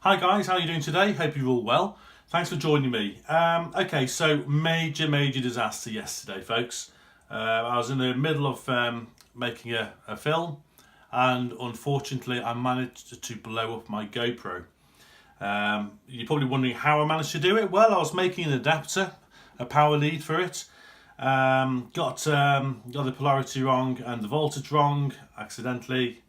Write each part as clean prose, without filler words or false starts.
Hi guys, how are you doing today? Hope you're all well. Thanks for joining me. Okay, so major disaster yesterday, folks. I was in the middle of making a film, and unfortunately I managed to blow up my GoPro. You're probably wondering how I managed to do it. Well, I was making an adapter, a power lead for it. Got the polarity wrong and the voltage wrong accidentally,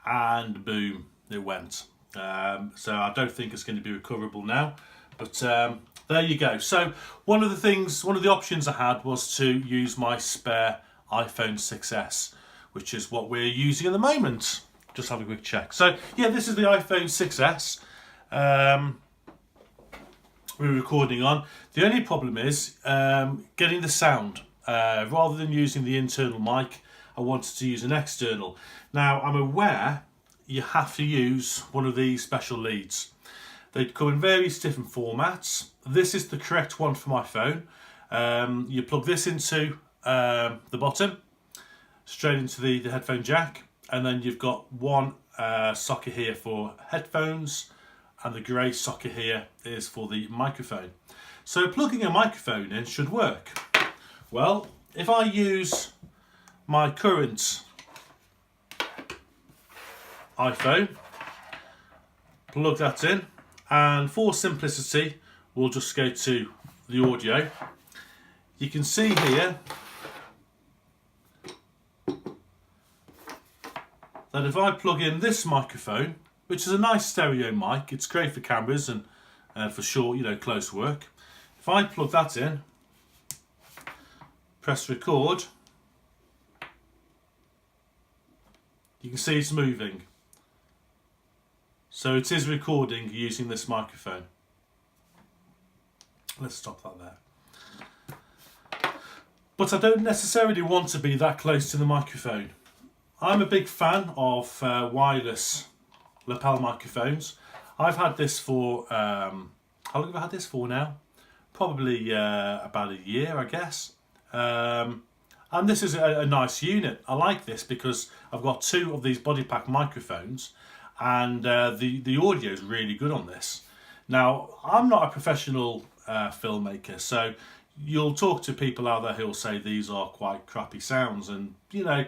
and boom, it went. So I don't think it's going to be recoverable now, but there you go. So one of the options I had was to use my spare iPhone 6s, which is what we're using at the moment. Just have a quick check. So yeah, this is the iPhone 6s we're recording on. The only problem is getting the sound. Rather than using the internal mic, I wanted to use an external. Now I'm aware you have to use one of these special leads. They come in various different formats. This is the correct one for my phone. You plug this into the bottom, straight into the headphone jack, and then you've got one socket here for headphones, and the grey socket here is for the microphone. So plugging a microphone in should work. Well, if I use my current iPhone, plug that in, and for simplicity we'll just go to the audio. You can see here that if I plug in this microphone, which is a nice stereo mic, it's great for cameras and for short, close work. If I plug that in, press record, you can see it's moving. So it is recording using this microphone. Let's stop that there. But I don't necessarily want to be that close to the microphone. I'm a big fan of wireless lapel microphones. I've had this for, how long have I had this for now? Probably about a year, I guess. And this is a nice unit. I like this because I've got two of these body pack microphones, and the audio is really good on this. Now, I'm not a professional filmmaker, so you'll talk to people out there who'll say these are quite crappy sounds, and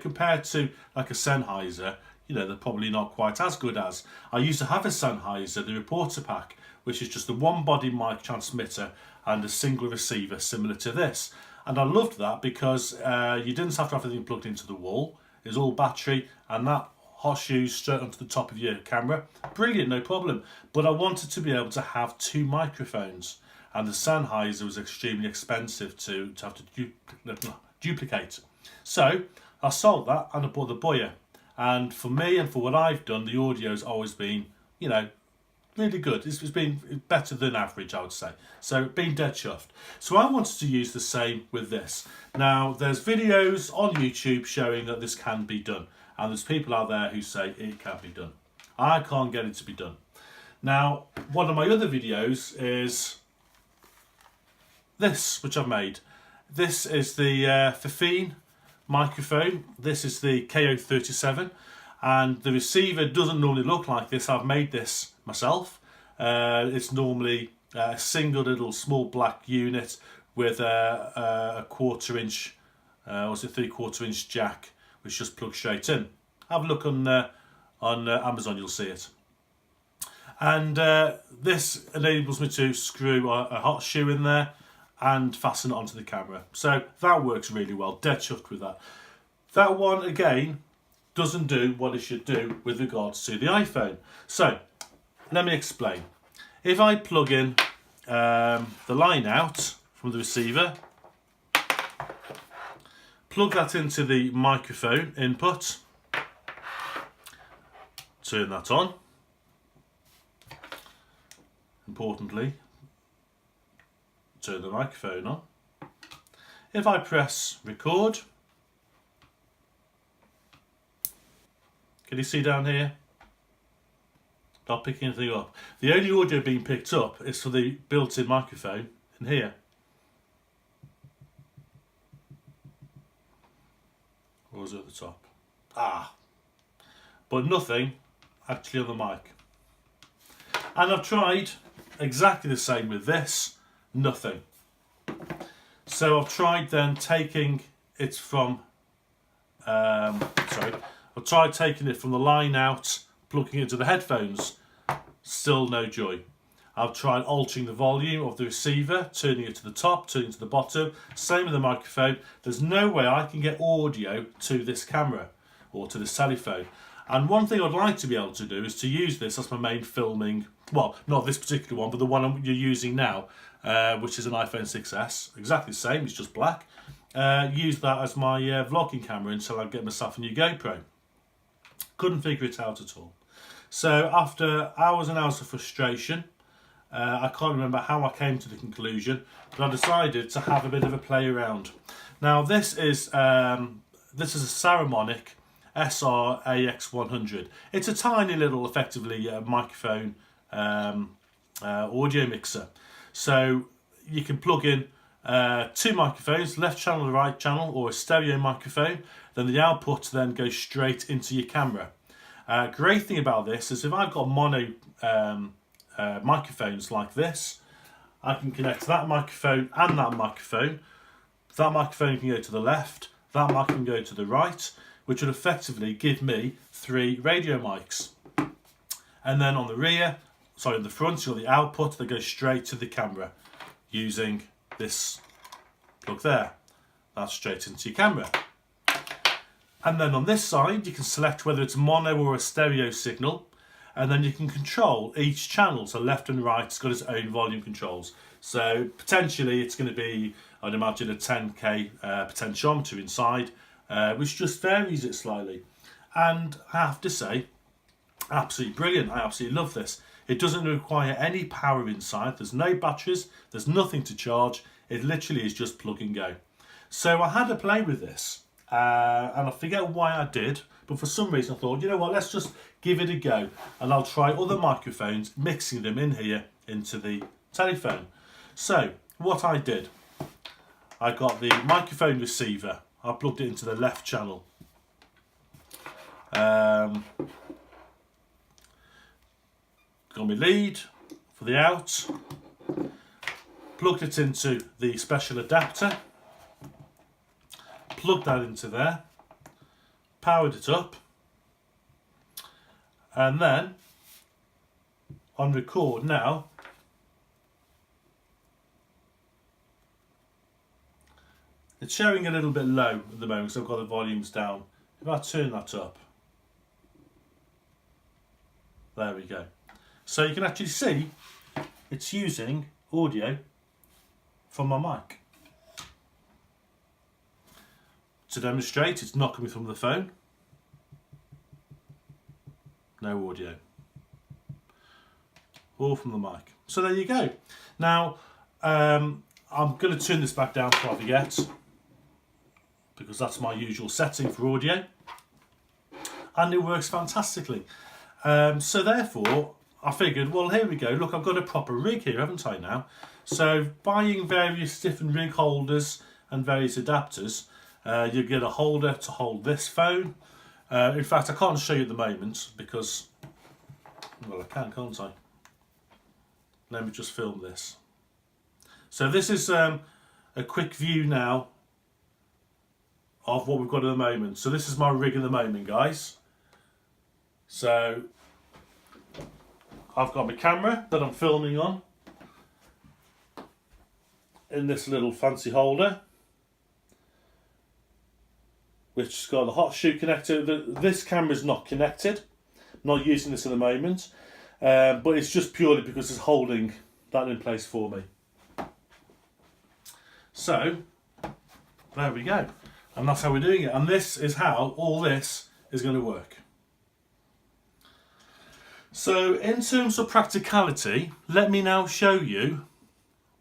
compared to like a Sennheiser, they're probably not quite as good as. I used to have a Sennheiser, the reporter pack, which is just a one body mic transmitter and a single receiver similar to this. And I loved that because you didn't have to have everything plugged into the wall. It was all battery, and that hot shoes straight onto the top of your camera. Brilliant, no problem. But I wanted to be able to have two microphones, and the Sennheiser was extremely expensive to have to duplicate. So I sold that and I bought the Boya. And for me and for what I've done, the audio's always been, really good. It's been better than average, I would say. So been dead chuffed. So I wanted to use the same with this. Now there's videos on YouTube showing that this can be done, and there's people out there who say it can be done. I can't get it to be done. Now one of my other videos is this, which I've made. This is the Fifine microphone. This is the KO37, and the receiver doesn't normally look like this. I've made this myself. It's normally a single little small black unit with a 1/4 inch or 3/4 inch jack, which just plugs straight in. Have a look on Amazon, you'll see it. And this enables me to screw a hot shoe in there and fasten it onto the camera. So that works really well. Dead chuffed with that. That one again doesn't do what it should do with regards to the iPhone. So let me explain. If I plug in the line out from the receiver, plug that into the microphone input, turn that on. Importantly, turn the microphone on. If I press record, can you see down here? Not picking anything up. The only audio being picked up is for the built-in microphone in here. Or was it at the top? But nothing actually on the mic. And I've tried exactly the same with this, nothing. So I've tried then taking it from, I've tried taking it from the line out, plugging it into the headphones, still no joy. I've tried altering the volume of the receiver, turning it to the top, turning it to the bottom, same with the microphone. There's no way I can get audio to this camera or to this telephone. And one thing I'd like to be able to do is to use this as my main filming, well, not this particular one, but the one you're using now, which is an iPhone 6S, exactly the same, it's just black. Use that as my vlogging camera until I get myself a new GoPro. Couldn't figure it out at all. So after hours and hours of frustration, I can't remember how I came to the conclusion, but I decided to have a bit of a play around. Now this is a Saramonic SR-AX100. It's a tiny little, effectively, microphone audio mixer. So you can plug in two microphones, left channel and right channel, or a stereo microphone. Then the output then goes straight into your camera. Great thing about this is if I've got mono microphones like this, I can connect that microphone and that microphone. That microphone can go to the left, that mic can go to the right, which would effectively give me 3 radio mics. And then on the in the front, you've got the output that goes straight to the camera using this plug there. That's straight into your camera. And then on this side, you can select whether it's mono or a stereo signal, and then you can control each channel. So left and right, it's got its own volume controls. So potentially it's going to be, I'd imagine, a 10k potentiometer inside, which just varies it slightly. And I have to say, absolutely brilliant. I absolutely love this. It doesn't require any power inside. There's no batteries. There's nothing to charge. It literally is just plug and go. So I had a play with this, and I forget why I did, but for some reason I thought, you know what, let's just give it a go, and I'll try other microphones, mixing them in here into the telephone. So what I did, I got the microphone receiver. I plugged it into the left channel. Got my lead for the out. Plugged it into the special adapter. Plugged that into there. Powered it up. And then on record now, it's showing a little bit low at the moment, so I've got the volumes down. If I turn that up, there we go. So you can actually see it's using audio from my mic. To demonstrate, it's not coming from the phone. No audio. All from the mic. So there you go. Now, I'm going to turn this back down before I forget, because that's my usual setting for audio. And it works fantastically. So therefore, I figured, well, here we go. Look, I've got a proper rig here, haven't I now? So buying various different rig holders and various adapters, you get a holder to hold this phone. In fact, I can't show you at the moment because, well, I can, can't I? Let me just film this. So this is a quick view now of what we've got at the moment. So this is my rig at the moment, guys. So I've got my camera that I'm filming on in this little fancy holder, which has got the hot shoe connector. This camera is not connected. I'm not using this at the moment, but it's just purely because it's holding that in place for me. So there we go, and that's how we're doing it. And this is how all this is going to work. So in terms of practicality, let me now show you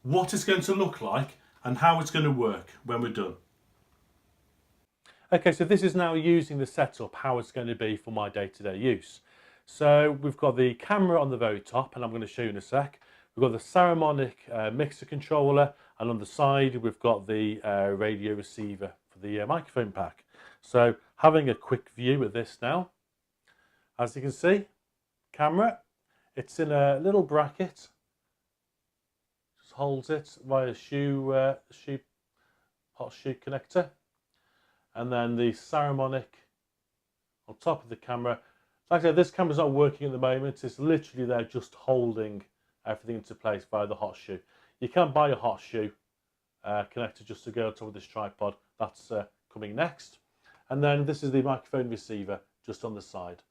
what it's going to look like and how it's going to work when we're done. Okay, so this is now using the setup, how it's going to be for my day-to-day use. So we've got the camera on the very top, and I'm going to show you in a sec. We've got the Saramonic mixer controller, and on the side we've got the radio receiver for the microphone pack. So having a quick view of this now, as you can see, camera It's in a little bracket, just holds it via hot shoe connector, and then the Saramonic on top of the camera. Like I said, this camera's not working at the moment. It's literally there just holding everything into place via the hot shoe. You can buy a hot shoe connector just to go on top of this tripod. That's coming next. And then this is the microphone receiver just on the side.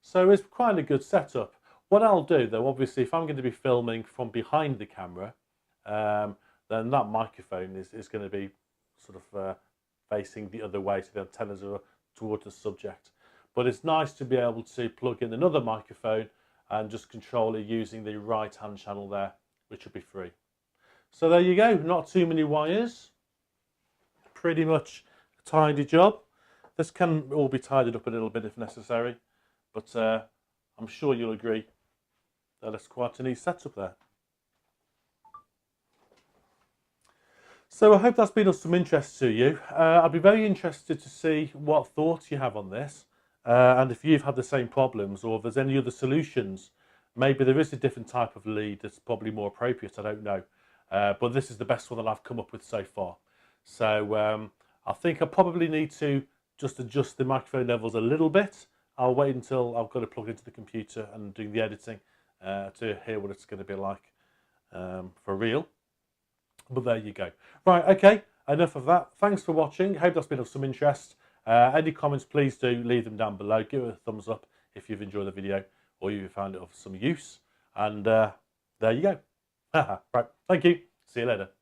So it's quite a good setup. What I'll do though, obviously, if I'm going to be filming from behind the camera, then that microphone is going to be sort of facing the other way, so the antennas are towards the subject. But it's nice to be able to plug in another microphone and just control it using the right hand channel there, which will be free. So there you go, not too many wires, pretty much a tidy job. This can all be tidied up a little bit if necessary, but I'm sure you'll agree that it's quite a neat setup there. So I hope that's been of some interest to you. I'd be very interested to see what thoughts you have on this, and if you've had the same problems or if there's any other solutions. Maybe there is a different type of lead that's probably more appropriate, I don't know. But this is the best one that I've come up with so far. So I think I probably need to just adjust the microphone levels a little bit. I'll wait until I've got it plugged into the computer and doing the editing to hear what it's going to be like for real. But there you go. Right, okay, enough of that. Thanks for watching. Hope that's been of some interest. Any comments, please do leave them down below. Give it a thumbs up if you've enjoyed the video or you found it of some use. And there you go. Right, thank you. See you later.